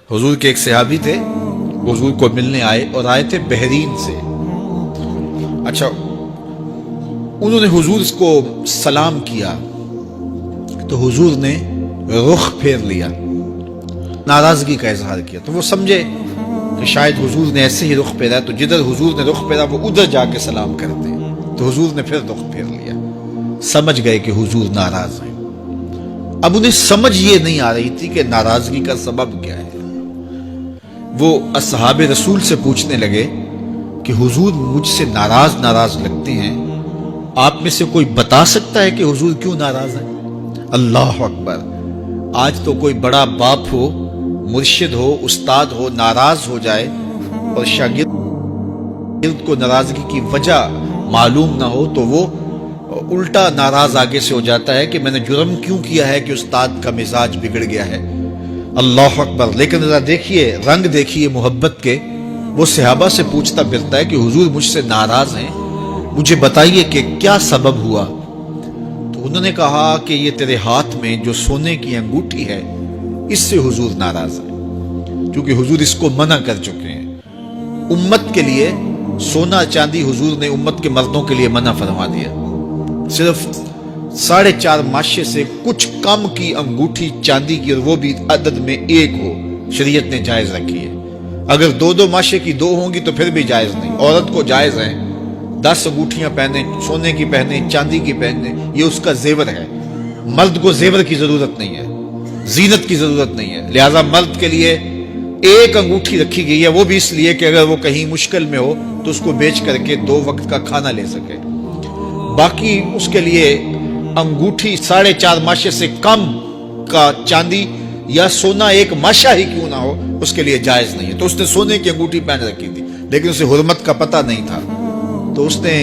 हुजूर के एक सहाबी थे, हुजूर को मिलने आए और आए थे बहरीन से। अच्छा, उन्होंने हुजूर को सलाम किया तो हुजूर ने रुख फेर लिया, नाराजगी का इजहार किया। तो वो समझे कि शायद हुजूर ने ऐसे ही रुख फेरा, तो जिधर हुजूर ने रुख फेरा वो उधर जाके सलाम करते हैं। तो हुजूर ने फिर रुख फेर लिया। समझ गए कि हुजूर नाराज हैं। अब उन्हें समझ ये नहीं आ रही थी कि नाराजगी का सबब क्या है। वो असहाबे रसूल से पूछने लगे कि हुजूर मुझसे नाराज नाराज लगते हैं, आप में से कोई बता सकता है कि हुजूर क्यों नाराज है? अल्लाह अकबर। आज तो कोई बड़ा बाप हो, मुर्शिद हो, उस्ताद हो, नाराज हो जाए और शागिर्द को नाराजगी की वजह मालूम ना हो तो वो उल्टा नाराज आगे से हो जाता है कि मैंने जुर्म क्यों किया है कि उस्ताद का मिजाज बिगड़ गया है। अल्लाह अकबर। लेकिन जरा देखिए, रंग देखिए मोहब्बत के। वो सहाबा से पूछता फिरता है कि हुजूर मुझसे नाराज हैं, मुझे बताइए कि क्या सबब हुआ। तो उन्होंने कहा कि ये तेरे हाथ में जो सोने की अंगूठी है, इससे हुजूर नाराज है, क्योंकि हुजूर इसको मना कर चुके हैं। उम्मत के लिए सोना चांदी हुजूर ने उम्मत के मर्दों के लिए मना फरमा दिया। सिर्फ 4.5 माशे से कुछ कम की अंगूठी चांदी की, और वो भी अदद में एक हो, शरीयत ने जायज रखी है। अगर 2-2 माशे की 2 होंगी तो फिर भी जायज नहीं। औरत को जायज है 10 अंगूठियां पहने, सोने की पहने, चांदी की पहने, ये उसका जेवर है। मर्द को जेवर की जरूरत नहीं है, जीनत की जरूरत नहीं है। लिहाजा मर्द के लिए एक अंगूठी रखी गई है, वो भी इसलिए कि अगर वो कहीं मुश्किल में हो तो उसको बेच करके 2 वक्त का खाना ले सके। बाकी उसके लिए अंगूठी 4.5 माशे से कम का चांदी या सोना एक माशा ही क्यों ना हो, उसके लिए जायज नहीं है। तो उसने सोने की अंगूठी पहन रखी थी, लेकिन उसे हुर्मत का पता नहीं था। तो उसने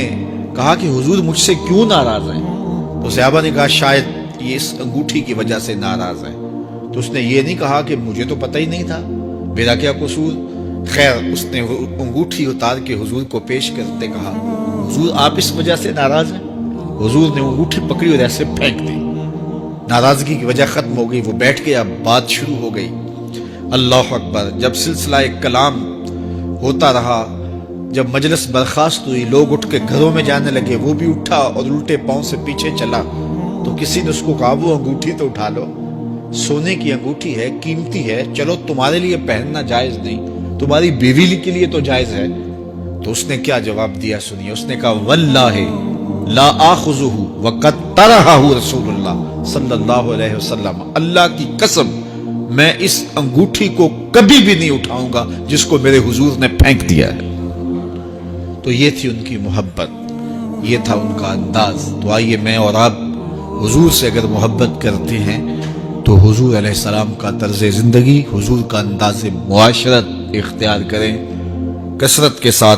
कहा कि हुजूर मुझसे क्यों नाराज हैं? तो सहाबा ने कहा शायद ये इस अंगूठी की वजह से नाराज है। तो उसने ये नहीं कहा कि मुझे तो पता ही नहीं था, मेरा क्या कसूर। खैर, उसने अंगूठी उतार के हुजूर को पेश करते कहा, हुजूर आप इस वजह से नाराज हैं? हुजूर ने अंगूठी पकड़ी और ऐसे फेंक दी। नाराजगी की वजह खत्म हो गई। वो बैठ गया, बात शुरू हो गई। अल्लाह अकबर। जब सिलसिला कलाम होता रहा, जब मजलिस बर्खास्त हुई, लोग उठ के घरों में जाने लगे, वो भी उठा और उल्टे पांव से पीछे चला। तो किसी ने उसको कहा वो अंगूठी तो उठा लो, सोने की अंगूठी है, कीमती है, चलो तुम्हारे लिए पहनना जायज नहीं, तुम्हारी बीवी के लिए तो जायज है। तो उसने क्या जवाब दिया सुनिए। उसने कहा वल्लाहि ला आखुजुहु वक़द तरहहु रसूलुल्लाह सल्लल्लाहु अलैहि वसल्लम, अल्लाह की कसम मैं इस अंगूठी को कभी भी नहीं उठाऊंगा जिसको मेरे हुजूर ने फेंक दिया है। तो ये थी उनकी मोहब्बत, ये था उनका अंदाज। तो आइए मैं और आप हुजूर से अगर मोहब्बत करते हैं तो हुजूर अलैहिस्सलाम का तर्ज जिंदगी, हुजूर का अंदाज मुआशरत इख्तियार करें, कसरत के साथ।